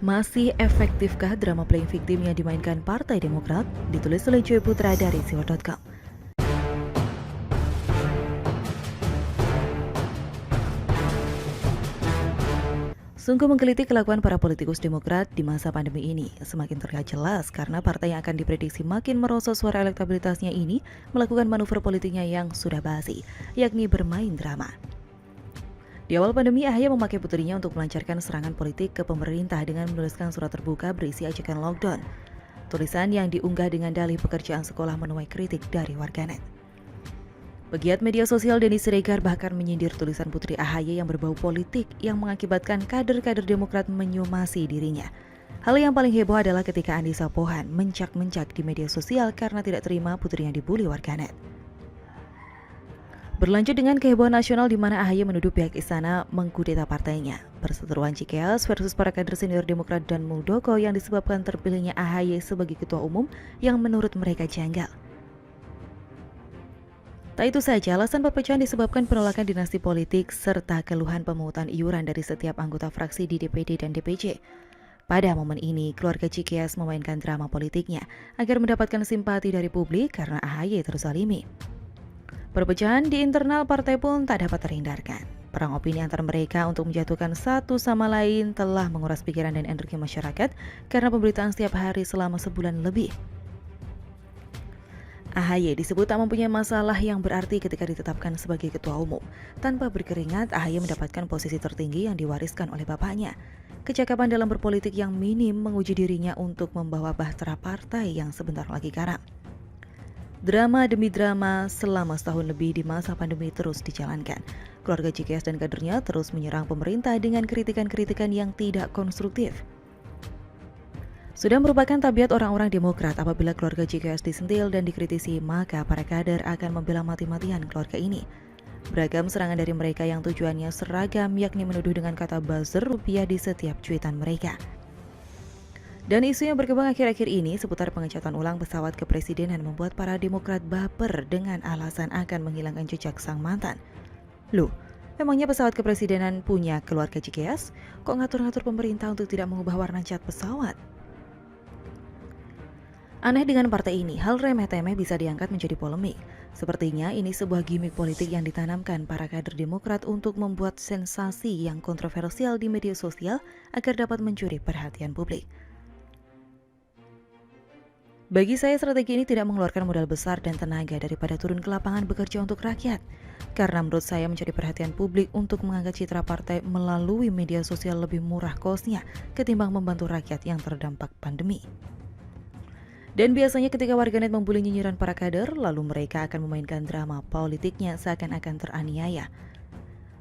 Masih efektifkah drama playing victim yang dimainkan Partai Demokrat? Ditulis oleh Joy Putra dari siwar.com. Sungguh menggelitik kelakuan para politikus Demokrat di masa pandemi ini. Semakin terlihat jelas karena partai yang akan diprediksi makin merosot suara elektabilitasnya ini melakukan manuver politiknya yang sudah basi, yakni bermain drama. Di awal pandemi, AHY memakai putrinya untuk melancarkan serangan politik ke pemerintah dengan menuliskan surat terbuka berisi ajakan lockdown. Tulisan yang diunggah dengan dalih pekerjaan sekolah menuai kritik dari warganet. Pegiat media sosial Denny Siregar bahkan menyindir tulisan putri AHY yang berbau politik yang mengakibatkan kader-kader Demokrat menyomasi dirinya. Hal yang paling heboh adalah ketika Andisa Pohan mencak-mencak di media sosial karena tidak terima putrinya dibully warganet. Berlanjut dengan kehebohan nasional di mana AHY menuduh pihak istana mengkudeta partainya. Perseteruan Cikeas versus para kader senior Demokrat dan Muldoko yang disebabkan terpilihnya AHY sebagai ketua umum yang menurut mereka janggal. Tak itu saja, alasan perpecahan disebabkan penolakan dinasti politik serta keluhan pemungutan iuran dari setiap anggota fraksi di DPD dan DPC. Pada momen ini, keluarga Cikeas memainkan drama politiknya agar mendapatkan simpati dari publik karena AHY terzalimi. Perpecahan di internal partai pun tak dapat terhindarkan. Perang opini antar mereka untuk menjatuhkan satu sama lain telah menguras pikiran dan energi masyarakat karena pemberitaan setiap hari selama sebulan lebih. AHY disebut tak mempunyai masalah yang berarti ketika ditetapkan sebagai ketua umum. Tanpa berkeringat, AHY mendapatkan posisi tertinggi yang diwariskan oleh bapaknya. Kecakapan dalam berpolitik yang minim menguji dirinya untuk membawa bahtera partai yang sebentar lagi karam. Drama demi drama selama setahun lebih di masa pandemi terus dijalankan. Keluarga Cikeas dan kadernya terus menyerang pemerintah dengan kritikan-kritikan yang tidak konstruktif. Sudah merupakan tabiat orang-orang Demokrat apabila keluarga Cikeas disentil dan dikritisi, maka para kader akan membela mati-matian keluarga ini. Beragam serangan dari mereka yang tujuannya seragam, yakni menuduh dengan kata buzzer rupiah di setiap cuitan mereka. Dan isu yang berkembang akhir-akhir ini seputar pengecatan ulang pesawat kepresidenan membuat para Demokrat baper dengan alasan akan menghilangkan jejak sang mantan. Loh, memangnya pesawat kepresidenan punya keluarga Cikeas? Kok ngatur-ngatur pemerintah untuk tidak mengubah warna cat pesawat? Aneh dengan partai ini, hal remeh-temeh bisa diangkat menjadi polemik. Sepertinya ini sebuah gimmick politik yang ditanamkan para kader Demokrat untuk membuat sensasi yang kontroversial di media sosial agar dapat mencuri perhatian publik. Bagi saya, strategi ini tidak mengeluarkan modal besar dan tenaga daripada turun ke lapangan bekerja untuk rakyat. Karena menurut saya mencari perhatian publik untuk mengangkat citra partai melalui media sosial lebih murah kosnya ketimbang membantu rakyat yang terdampak pandemi. Dan biasanya ketika warganet membuli nyinyiran para kader, lalu mereka akan memainkan drama politiknya seakan-akan teraniaya.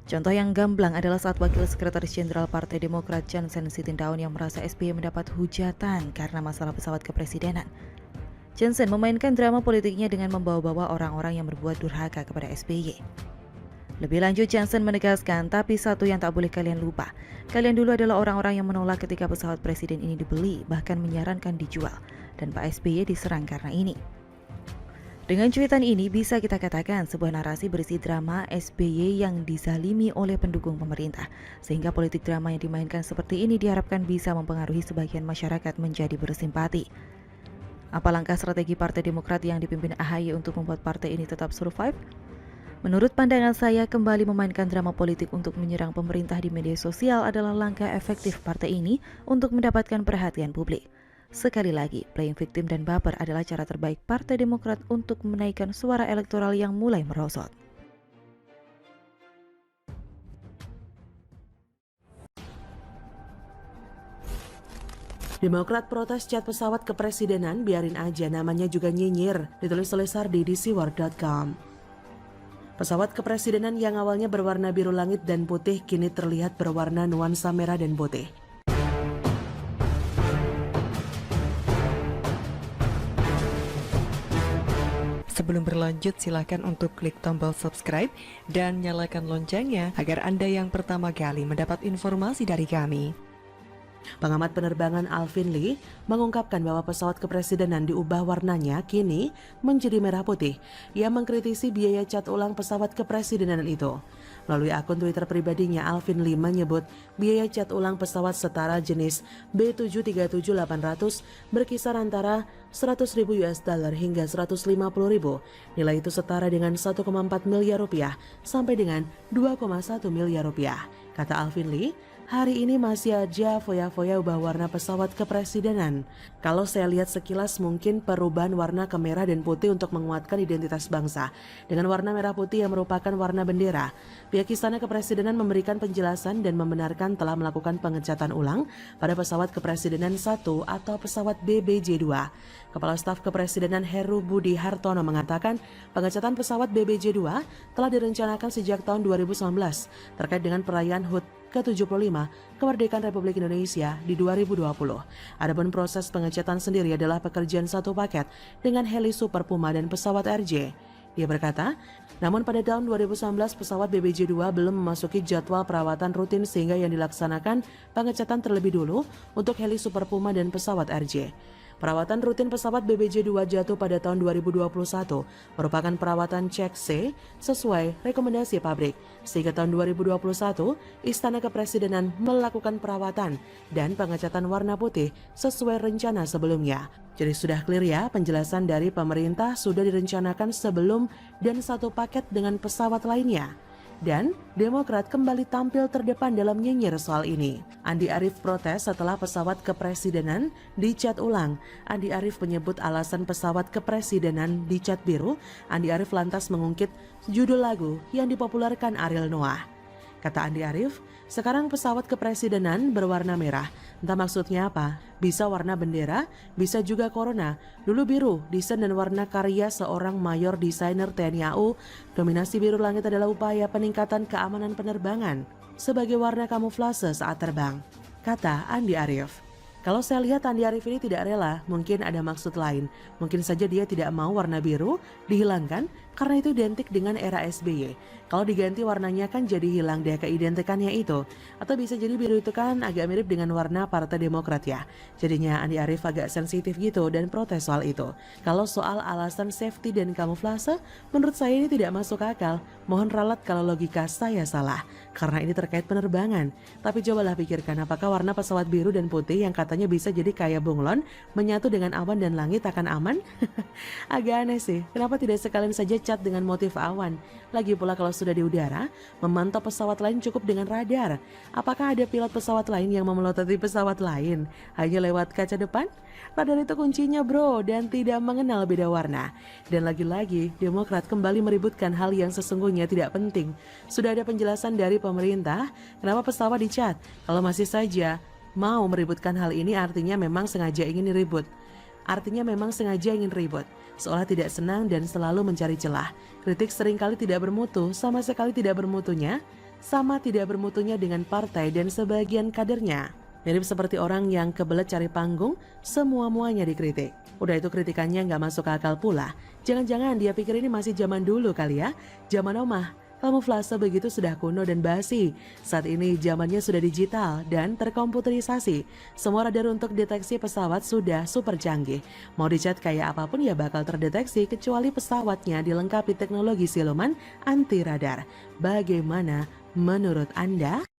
Contoh yang gamblang adalah saat Wakil Sekretaris Jenderal Partai Demokrat Jansen Sitindaun yang merasa SBY mendapat hujatan karena masalah pesawat kepresidenan. Jansen memainkan drama politiknya dengan membawa-bawa orang-orang yang berbuat durhaka kepada SBY. Lebih lanjut, Jansen menegaskan, tapi satu yang tak boleh kalian lupa. Kalian dulu adalah orang-orang yang menolak ketika pesawat presiden ini dibeli, bahkan menyarankan dijual. Dan Pak SBY diserang karena ini. Dengan cuitan ini bisa kita katakan sebuah narasi berisi drama SBY yang dizalimi oleh pendukung pemerintah. Sehingga politik drama yang dimainkan seperti ini diharapkan bisa mempengaruhi sebagian masyarakat menjadi bersimpati. Apa langkah strategi Partai Demokrat yang dipimpin AHY untuk membuat partai ini tetap survive? Menurut pandangan saya, kembali memainkan drama politik untuk menyerang pemerintah di media sosial adalah langkah efektif partai ini untuk mendapatkan perhatian publik. Sekali lagi, playing victim dan baper adalah cara terbaik Partai Demokrat untuk menaikkan suara elektoral yang mulai merosot. Demokrat protes cat pesawat kepresidenan, biarin aja namanya juga nyinyir, ditulis oleh Sardi di siwar.com. Pesawat kepresidenan yang awalnya berwarna biru langit dan putih kini terlihat berwarna nuansa merah dan putih. Sebelum berlanjut, silakan untuk klik tombol subscribe dan nyalakan loncengnya agar Anda yang pertama kali mendapat informasi dari kami. Pengamat penerbangan Alvin Lee mengungkapkan bahwa pesawat kepresidenan diubah warnanya kini menjadi merah putih. Ia mengkritisi biaya cat ulang pesawat kepresidenan itu. Melalui akun Twitter pribadinya, Alvin Lee menyebut biaya cat ulang pesawat setara jenis B737-800 berkisar antara 100.000 US dollar hingga 150.000. Nilai itu setara dengan 1,4 miliar rupiah sampai dengan 2,1 miliar rupiah. Kata Alvin Lee, hari ini masih aja foya-foya ubah warna pesawat kepresidenan. Kalau saya lihat sekilas mungkin perubahan warna ke merah dan putih untuk menguatkan identitas bangsa. Dengan warna merah putih yang merupakan warna bendera. Pihak Istana Kepresidenan memberikan penjelasan dan membenarkan telah melakukan pengecatan ulang pada pesawat kepresidenan 1 atau pesawat BBJ-2. Kepala Staf Kepresidenan Heru Budi Hartono mengatakan pengecatan pesawat BBJ-2 telah direncanakan sejak tahun 2019 terkait dengan perayaan HUT ke-75 kemerdekaan Republik Indonesia di 2020. Adapun proses pengecatan sendiri adalah pekerjaan satu paket dengan heli Super Puma dan pesawat RJ. Dia berkata, namun pada tahun 2019 pesawat BBJ-2 belum memasuki jadwal perawatan rutin sehingga yang dilaksanakan pengecatan terlebih dulu untuk heli Super Puma dan pesawat RJ. Perawatan rutin pesawat BBJ-2 jatuh pada tahun 2021 merupakan perawatan cek C sesuai rekomendasi pabrik. Sehingga tahun 2021, Istana Kepresidenan melakukan perawatan dan pengecatan warna putih sesuai rencana sebelumnya. Jadi sudah clear ya, penjelasan dari pemerintah sudah direncanakan sebelum dan satu paket dengan pesawat lainnya. Dan Demokrat kembali tampil terdepan dalam nyinyir soal ini. Andi Arief protes setelah pesawat kepresidenan dicat ulang. Andi Arief menyebut alasan pesawat kepresidenan dicat biru. Andi Arief lantas mengungkit judul lagu yang dipopulerkan Ariel Noah. Kata Andi Arief, sekarang pesawat kepresidenan berwarna merah. Entah maksudnya apa, bisa warna bendera, bisa juga corona. Dulu biru, desain dan warna karya seorang mayor desainer TNI AU. Dominasi biru langit adalah upaya peningkatan keamanan penerbangan sebagai warna kamuflase saat terbang, kata Andi Arief. Kalau saya lihat Andi Arief ini tidak rela, mungkin ada maksud lain. Mungkin saja dia tidak mau warna biru dihilangkan karena itu identik dengan era SBY. Kalau diganti warnanya kan jadi hilang deh keidentikannya itu. Atau bisa jadi biru itu kan agak mirip dengan warna Partai Demokrat ya. Jadinya Andi Arief agak sensitif gitu dan protes soal itu. Kalau soal alasan safety dan kamuflase, menurut saya ini tidak masuk akal. Mohon ralat kalau logika saya salah. Karena ini terkait penerbangan. Tapi cobalah pikirkan apakah warna pesawat biru dan putih yang katanya bisa jadi kayak bunglon menyatu dengan awan dan langit akan aman? Agak aneh sih, kenapa tidak sekalian saja cat dengan motif awan? Lagi pula kalau sudah di udara, memantau pesawat lain cukup dengan radar. Apakah ada pilot pesawat lain yang memelototi pesawat lain hanya lewat kaca depan? Radar itu kuncinya bro, dan tidak mengenal beda warna. Dan lagi-lagi, Demokrat kembali meributkan hal yang sesungguhnya tidak penting. Sudah ada penjelasan dari pemerintah, kenapa pesawat dicat? Kalau masih saja mau meributkan hal ini artinya memang sengaja ingin ribut. Seolah tidak senang dan selalu mencari celah. Kritik seringkali tidak bermutu, sama sekali tidak bermutunya dengan partai dan sebagian kadernya. Mirip seperti orang yang kebelet cari panggung, semua-muanya dikritik. Udah itu kritikannya nggak masuk akal pula. Jangan-jangan dia pikir ini masih zaman dulu kali ya, zaman omah. Kamuflase begitu sudah kuno dan basi. Saat ini zamannya sudah digital dan terkomputerisasi. Semua radar untuk deteksi pesawat sudah super canggih. Mau dicat kayak apapun ya bakal terdeteksi kecuali pesawatnya dilengkapi teknologi siluman anti radar. Bagaimana menurut Anda?